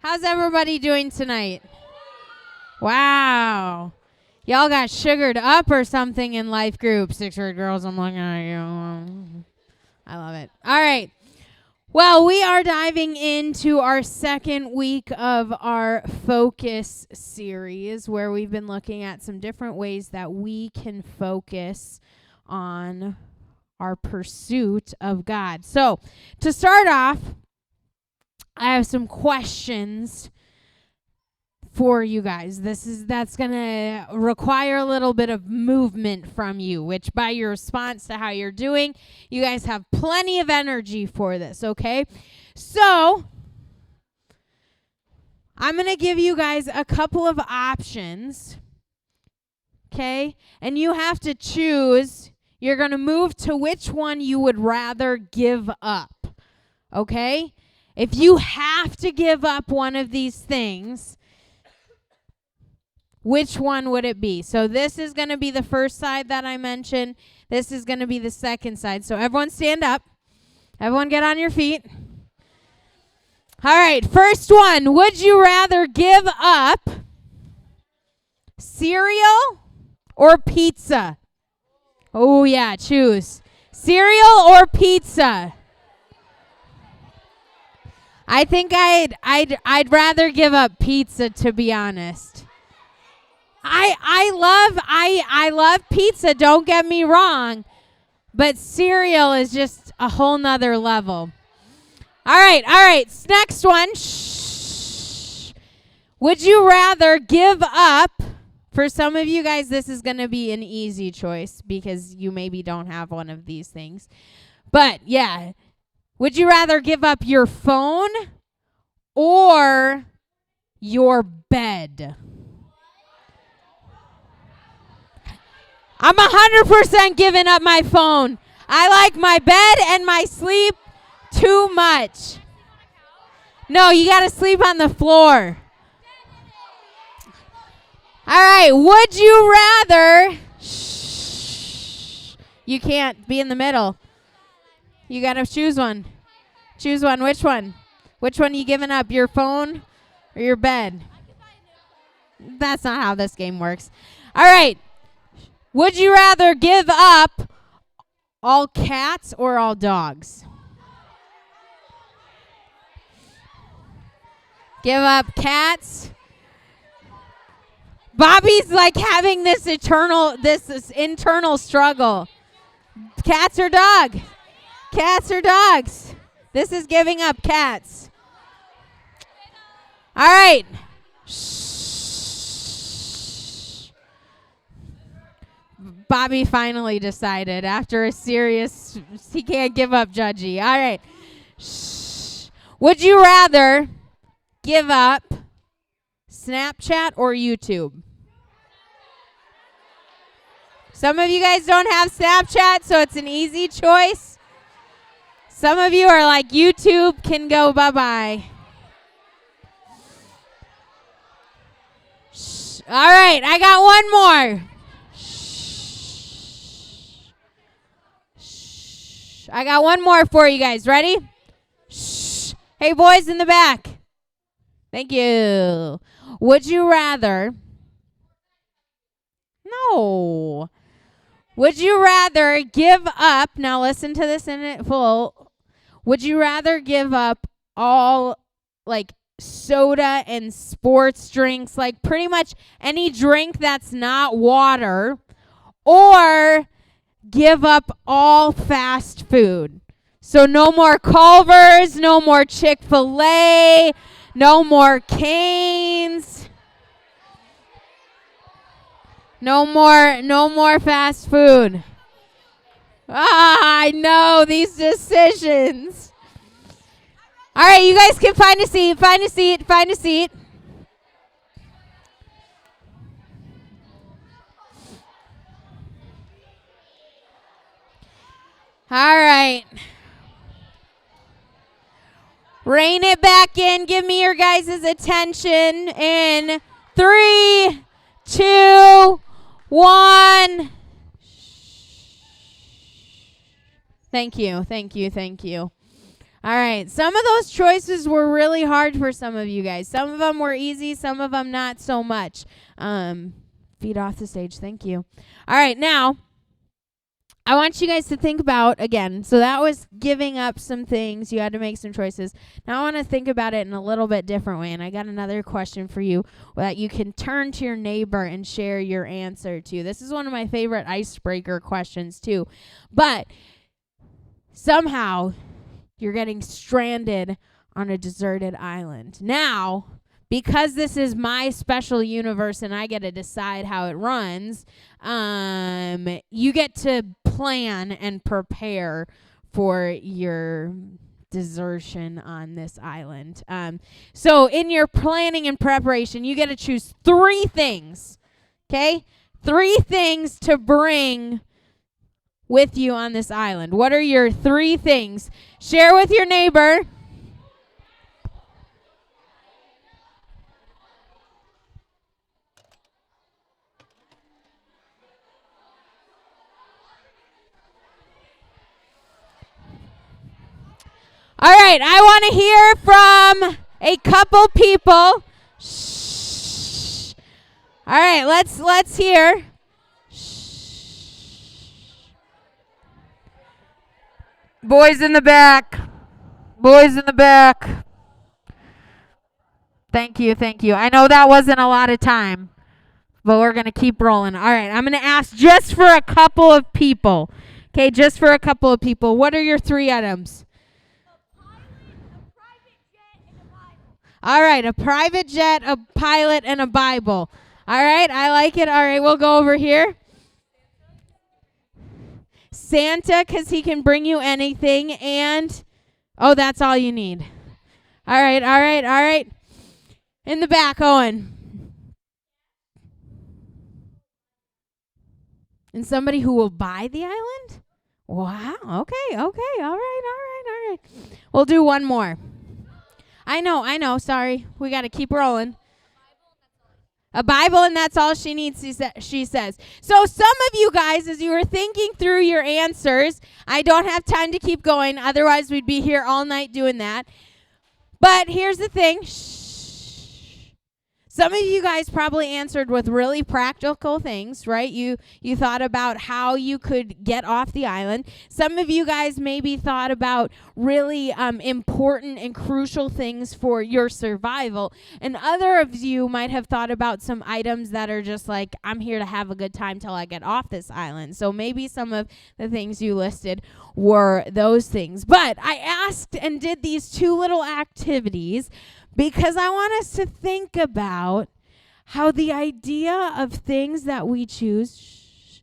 How's everybody doing tonight? Wow. Y'all got sugared up or something in life group. 6th grade girls, I'm looking at you. I love it. All right. Well, we are diving into our second week of our focus series where we've been looking at some different ways that we can focus on our pursuit of God. So, to start off, I have some questions for you guys. That's going to require a little bit of movement from you, which by your response to how you're doing, you guys have plenty of energy for this, okay? So, I'm going to give you guys a couple of options, okay? And you have to choose. You're going to move to which one you would rather give up, okay? If you have to give up one of these things, which one would it be? So this is going to be the first side that I mentioned. This is going to be the second side. So everyone stand up. Everyone get on your feet. All right, first one. Would you rather give up cereal or pizza? Oh, yeah, choose. Cereal or pizza? I think I'd rather give up pizza, to be honest. I love pizza, don't get me wrong, but cereal is just a whole nother level. All right. Next one. Shh. Would you rather give up? For some of you guys, this is going to be an easy choice because you maybe don't have one of these things. But yeah, would you rather give up your phone or your bed? I'm 100% giving up my phone. I like my bed and my sleep too much. No, you got to sleep on the floor. All right, would you rather... Shh. You can't be in the middle. You got to choose one. Choose one. Which one? Which one are you giving up, your phone or your bed? That's not how this game works. All right. Would you rather give up all cats or all dogs? Give up cats. Bobby's like having this internal struggle. Cats or dog? Cats or dogs? This is giving up cats. All right. Bobby finally decided after a serious, he can't give up judgy. All right. Shh. Would you rather give up Snapchat or YouTube? Some of you guys don't have Snapchat, so it's an easy choice. Some of you are like, YouTube can go bye-bye. Shh. All right, I got one more. I got one more for you guys. Ready? Shh. Hey, boys in the back. Thank you. Would you rather... No. Would you rather give up... Now listen to this in it full. Would you rather give up all, like, soda and sports drinks, like pretty much any drink that's not water, or give up all fast food? So no more Culver's, no more Chick-fil-A, no more Cane's. No more fast food. I know these decisions. All right, you guys can find a seat. All right. Rein it back in. Give me your guys' attention in 3, 2, 1. Thank you. All right. Some of those choices were really hard for some of you guys. Some of them were easy. Some of them not so much. Feet off the stage. Thank you. All right. Now, I want you guys to think about, again, so that was giving up some things. You had to make some choices. Now I want to think about it in a little bit different way, and I got another question for you that you can turn to your neighbor and share your answer to. This is one of my favorite icebreaker questions, too. But somehow you're getting stranded on a deserted island. Now, because this is my special universe and I get to decide how it runs, you get to plan and prepare for your desertion on this island. So in your planning and preparation, you get to choose 3 things, okay? 3 things to bring with you on this island. What are your 3 things? Share with your neighbor. All right, I want to hear from a couple people. Shh. All right, let's hear. Shh. Boys in the back. Boys in the back. Thank you. I know that wasn't a lot of time, but we're going to keep rolling. All right, I'm going to ask just for a couple of people. Okay, just for a couple of people. What are your 3 items? All right, a private jet, a pilot, and a Bible. All right, I like it. All right, we'll go over here. Santa, because he can bring you anything, and, oh, that's all you need. All right. In the back, Owen. And somebody who will buy the island? Wow, okay, all right. We'll do one more. I know, sorry. We got to keep rolling. A Bible, and that's all she needs, she says. So some of you guys, as you were thinking through your answers, I don't have time to keep going. Otherwise, we'd be here all night doing that. But here's the thing. Some of you guys probably answered with really practical things, right? You thought about how you could get off the island. Some of you guys maybe thought about really important and crucial things for your survival. And other of you might have thought about some items that are just like, I'm here to have a good time till I get off this island. So maybe some of the things you listed were those things. But I asked and did these 2 little activities because I want us to think about how the idea of things that we choose,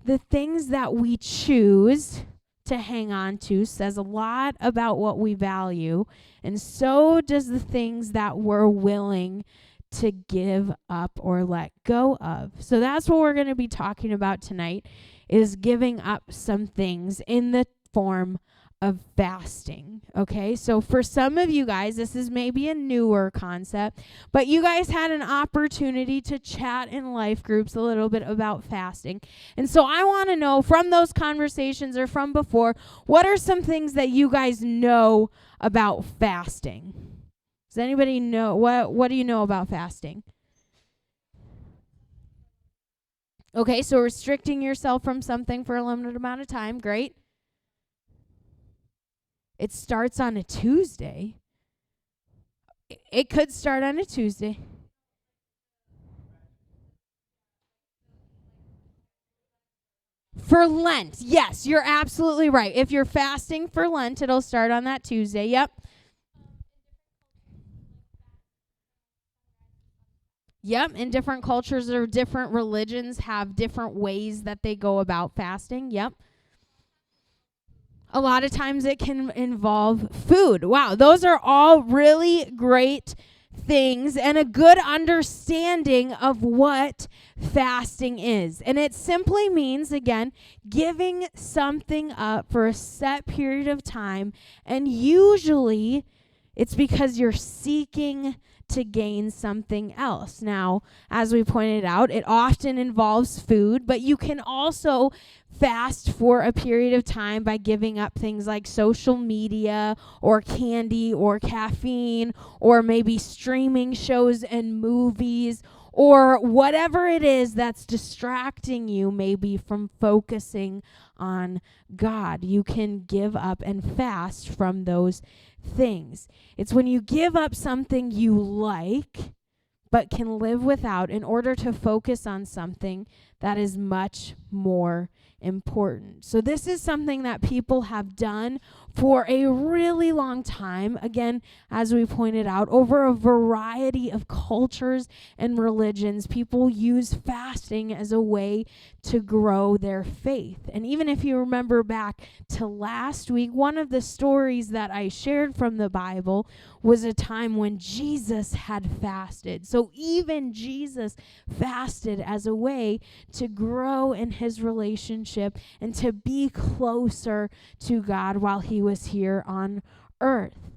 the things that we choose to hang on to says a lot about what we value, and so does the things that we're willing to give up or let go of. So that's what we're going to be talking about tonight, is giving up some things in the form of fasting. Okay, so for some of you guys, this is maybe a newer concept, but you guys had an opportunity to chat in life groups a little bit about fasting. And so I want to know from those conversations or from before, what are some things that you guys know about fasting? Does anybody know? What do you know about fasting? Okay, so restricting yourself from something for a limited amount of time. Great. It starts on a Tuesday. It could start on a Tuesday. For Lent, yes, you're absolutely right. If you're fasting for Lent, it'll start on that Tuesday. Yep. Yep, in different cultures or different religions have different ways that they go about fasting. Yep. A lot of times it can involve food. Wow, those are all really great things and a good understanding of what fasting is. And it simply means, again, giving something up for a set period of time. And usually it's because you're seeking to gain something else. Now, as we pointed out, it often involves food, but you can also fast for a period of time by giving up things like social media or candy or caffeine or maybe streaming shows and movies or whatever it is that's distracting you maybe from focusing on God. You can give up and fast from those things. It's when you give up something you like but can live without in order to focus on something that is much more important. So this is something that people have done for a really long time. Again, as we pointed out, over a variety of cultures and religions, people use fasting as a way to grow their faith. And even if you remember back to last week, one of the stories that I shared from the Bible was a time when Jesus had fasted. So even Jesus fasted as a way to grow in his relationship and to be closer to God while he was here on earth.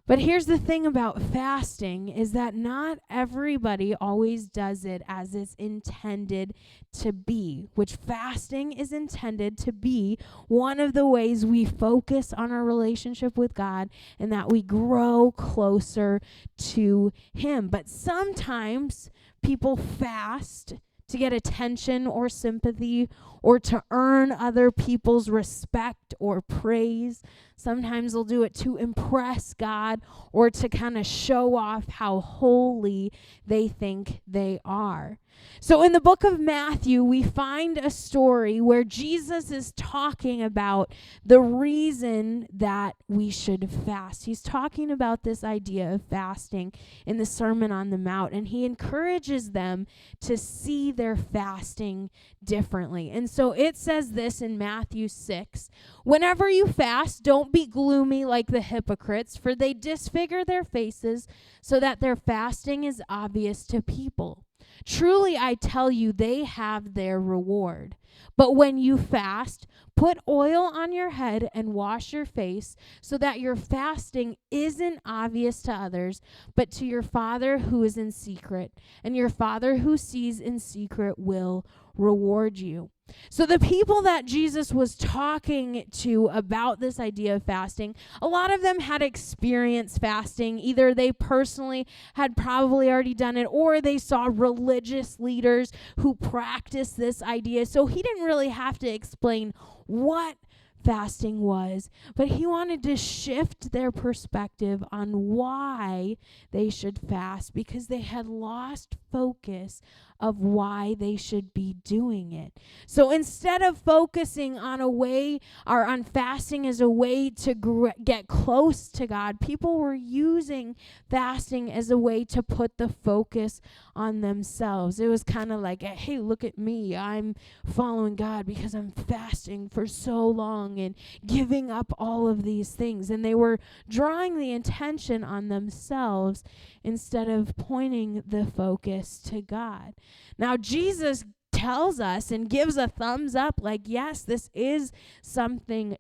But here's the thing about fasting is that not everybody always does it as it's intended to be, which fasting is intended to be one of the ways we focus on our relationship with God and that we grow closer to him. But sometimes people fast to get attention or sympathy or to earn other people's respect or praise. Sometimes they'll do it to impress God or to kind of show off how holy they think they are. So in the book of Matthew, we find a story where Jesus is talking about the reason that we should fast. He's talking about this idea of fasting in the Sermon on the Mount, and he encourages them to see their fasting differently. And so it says this in Matthew 6, "Whenever you fast, don't be gloomy like the hypocrites, for they disfigure their faces so that their fasting is obvious to people. Truly, I tell you, they have their reward. But when you fast, put oil on your head and wash your face so that your fasting isn't obvious to others, but to your Father who is in secret. And your Father who sees in secret will reward you." So the people that Jesus was talking to about this idea of fasting, a lot of them had experienced fasting. Either they personally had probably already done it, or they saw religious leaders who practiced this idea. So he didn't really have to explain what fasting was, but he wanted to shift their perspective on why they should fast, because they had lost focus of why they should be doing it. So instead of focusing on a way or on fasting as a way to get close to God, people were using fasting as a way to put the focus on themselves. It was kind of like, hey, look at me. I'm following God because I'm fasting for so long and giving up all of these things. And they were drawing the attention on themselves instead of pointing the focus to God. Now, Jesus tells us and gives a thumbs up, like, yes, this is something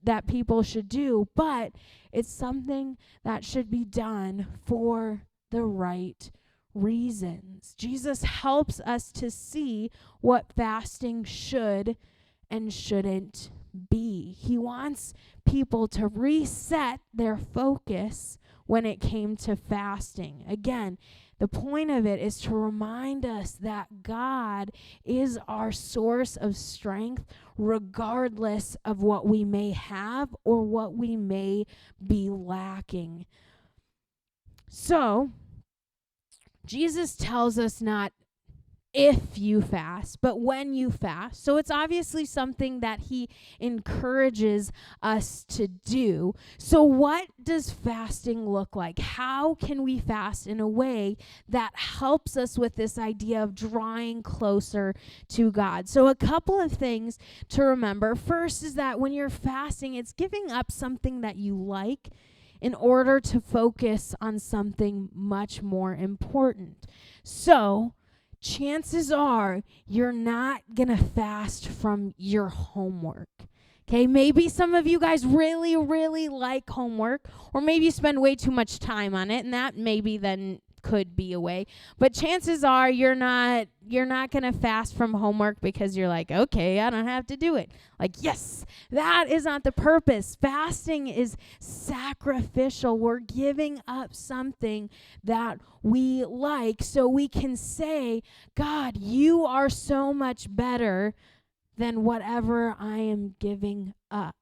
that people should do, but it's something that should be done for the right reasons. Jesus helps us to see what fasting should and shouldn't be. He wants people to reset their focus when it came to fasting. Again, the point of it is to remind us that God is our source of strength, regardless of what we may have or what we may be lacking. So, Jesus tells us not if you fast, but when you fast. So it's obviously something that he encourages us to do. So what does fasting look like? How can we fast in a way that helps us with this idea of drawing closer to God? So a couple of things to remember. First is that when you're fasting, it's giving up something that you like in order to focus on something much more important. So chances are you're not going to fast from your homework. Okay, maybe some of you guys really, really like homework, or maybe you spend way too much time on it, and that maybe then could be a way. But chances are you're not going to fast from homework because you're like, okay, I don't have to do it. Like, yes, that is not the purpose. Fasting is sacrificial. We're giving up something that we like so we can say, God, you are so much better than whatever I am giving up.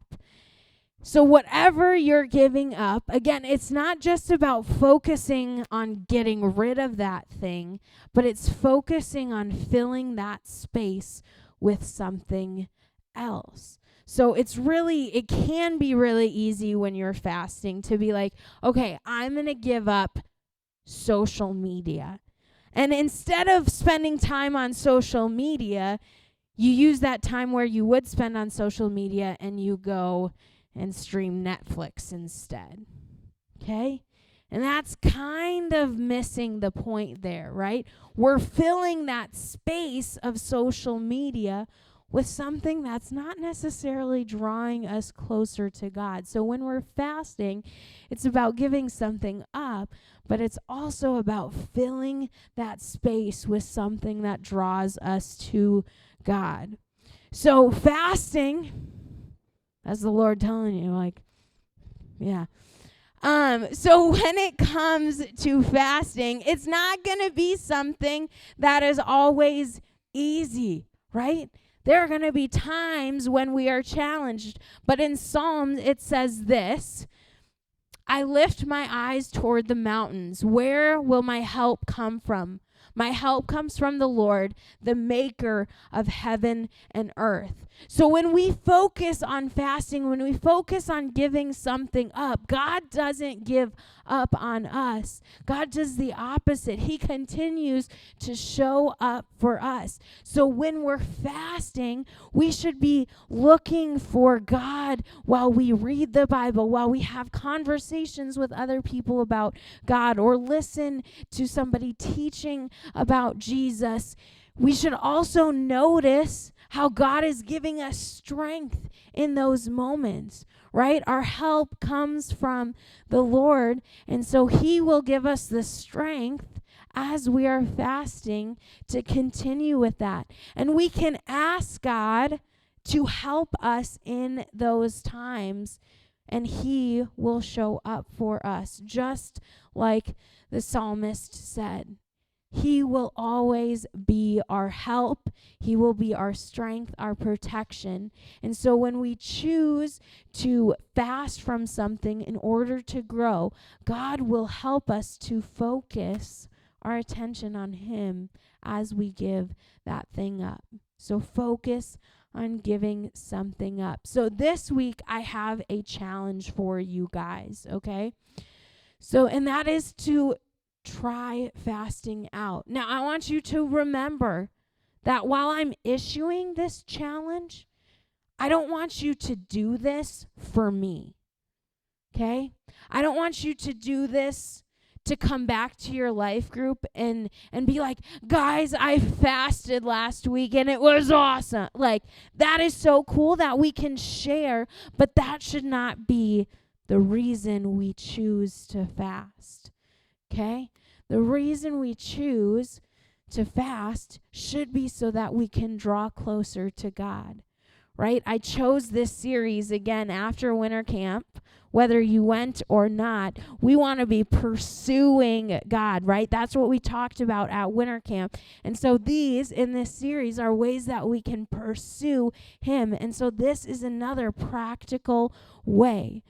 So whatever you're giving up, again, it's not just about focusing on getting rid of that thing, but it's focusing on filling that space with something else. So it can be really easy when you're fasting to be like, okay, I'm going to give up social media. And instead of spending time on social media, you use that time where you would spend on social media and you go and stream Netflix instead. Okay? And that's kind of missing the point there, right? We're filling that space of social media with something that's not necessarily drawing us closer to God. So when we're fasting, it's about giving something up, but it's also about filling that space with something that draws us to God. So fasting, that's the Lord telling you, like, yeah. So when it comes to fasting, it's not going to be something that is always easy, right? There are going to be times when we are challenged. But in Psalms, it says this, I lift my eyes toward the mountains. Where will my help come from? My help comes from the Lord, the maker of heaven and earth. So when we focus on fasting, when we focus on giving something up, God doesn't give up on us. God does the opposite. He continues to show up for us. So when we're fasting, we should be looking for God while we read the Bible, while we have conversations with other people about God, or listen to somebody teaching about Jesus. We should also notice how God is giving us strength in those moments, right? Our help comes from the Lord, and so He will give us the strength as we are fasting to continue with that. And we can ask God to help us in those times, and He will show up for us, just like the psalmist said. He will always be our help. He will be our strength, our protection. And so when we choose to fast from something in order to grow, God will help us to focus our attention on Him as we give that thing up. So focus on giving something up. So this week I have a challenge for you guys, okay? So, and that is to try fasting out. Now, I want you to remember that while I'm issuing this challenge, I don't want you to do this for me, okay? I don't want you to do this to come back to your life group and be like, guys, I fasted last week and it was awesome. Like, that is so cool that we can share, but that should not be the reason we choose to fast. Okay? The reason we choose to fast should be so that we can draw closer to God, right? I chose this series again after winter camp. Whether you went or not, we want to be pursuing God, right? That's what we talked about at winter camp. And so these in this series are ways that we can pursue Him. And so this is another practical way.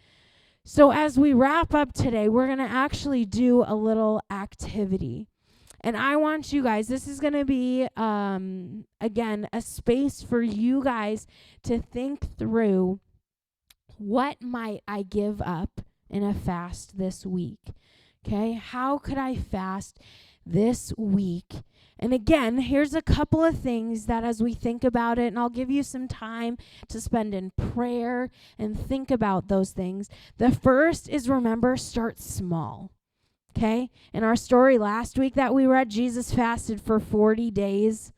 So as we wrap up today, we're going to actually do a little activity. And I want you guys, this is going to be, again, a space for you guys to think through, what might I give up in a fast this week? Okay, how could I fast this week? And again, here's a couple of things that as we think about it, and I'll give you some time to spend in prayer and think about those things. The first is, remember, start small. Okay? In our story last week that we read, Jesus fasted for 40 days.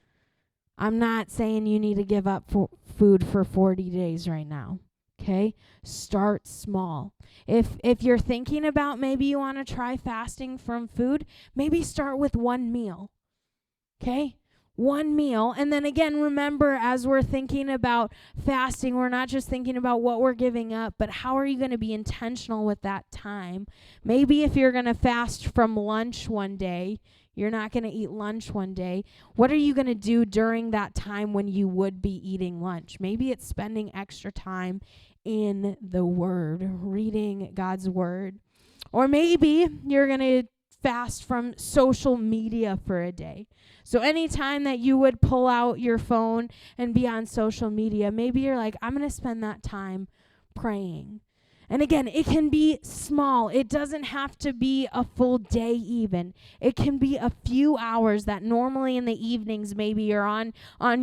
I'm not saying you need to give up food for 40 days right now. Okay? Start small. If you're thinking about maybe you want to try fasting from food, maybe start with one meal. Okay? One meal. And then again, remember, as we're thinking about fasting, we're not just thinking about what we're giving up, but how are you going to be intentional with that time? Maybe if you're going to fast from lunch one day, you're not going to eat lunch one day. What are you going to do during that time when you would be eating lunch? Maybe it's spending extra time in the Word, reading God's Word. Or maybe you're going to fast from social media for a day. So anytime that you would pull out your phone and be on social media, maybe you're like, I'm going to spend that time praying. And again, it can be small. It doesn't have to be a full day even. It can be a few hours that normally in the evenings maybe you're on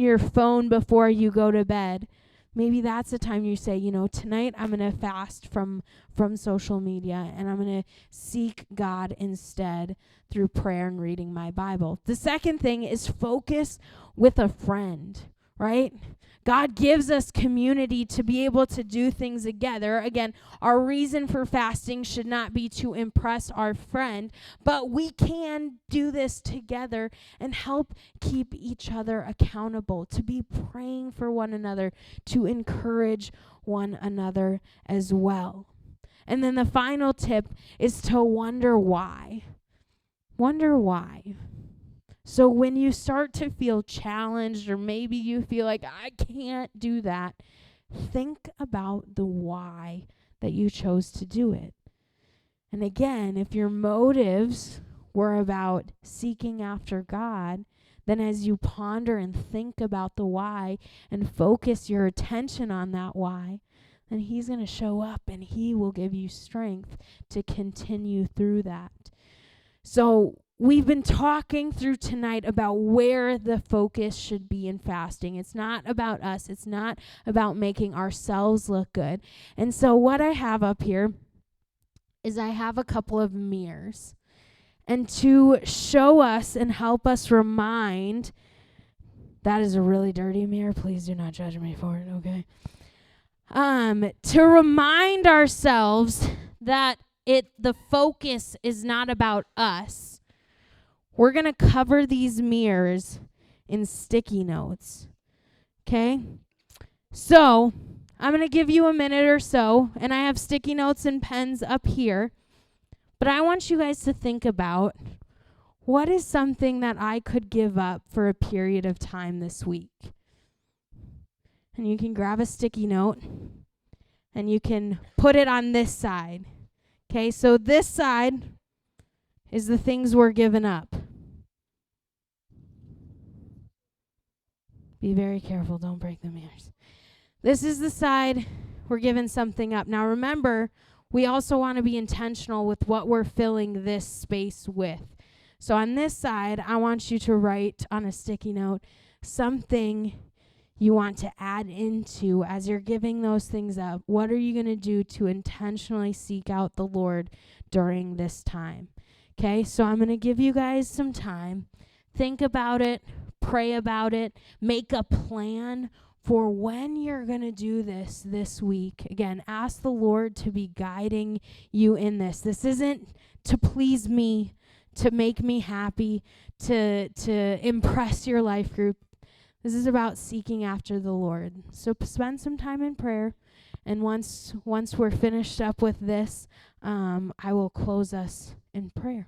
your phone before you go to bed. Maybe that's the time you say, tonight I'm going to fast from social media, and I'm going to seek God instead through prayer and reading my Bible. The second thing is focus with a friend, right? God gives us community to be able to do things together. Again, our reason for fasting should not be to impress our friend, but we can do this together and help keep each other accountable, to be praying for one another, to encourage one another as well. And then the final tip is to wonder why. Wonder why. So when you start to feel challenged, or maybe you feel like, I can't do that, think about the why that you chose to do it. And again, if your motives were about seeking after God, then as you ponder and think about the why and focus your attention on that why, then He's going to show up and He will give you strength to continue through that. So we've been talking through tonight about where the focus should be in fasting. It's not about us. It's not about making ourselves look good. And so what I have up here is I have a couple of mirrors. And to show us and help us remind, that is a really dirty mirror. Please do not judge me for it, okay? To remind ourselves that the focus is not about us. We're going to cover these mirrors in sticky notes. Okay? So, I'm going to give you a minute or so, and I have sticky notes and pens up here. But I want you guys to think about, what is something that I could give up for a period of time this week? And you can grab a sticky note, and you can put it on this side. Okay, so this side is the things we're giving up. Be very careful, don't break the mirrors. This is the side we're giving something up. Now remember, we also want to be intentional with what we're filling this space with. So on this side, I want you to write on a sticky note something you want to add into as you're giving those things up. What are you going to do to intentionally seek out the Lord during this time? Okay, so I'm going to give you guys some time. Think about it, pray about it, make a plan for when you're going to do this week. Again, ask the Lord to be guiding you in this. This isn't to please me, to make me happy, to impress your life group. This is about seeking after the Lord. So spend some time in prayer. And once we're finished up with this, I will close us in prayer.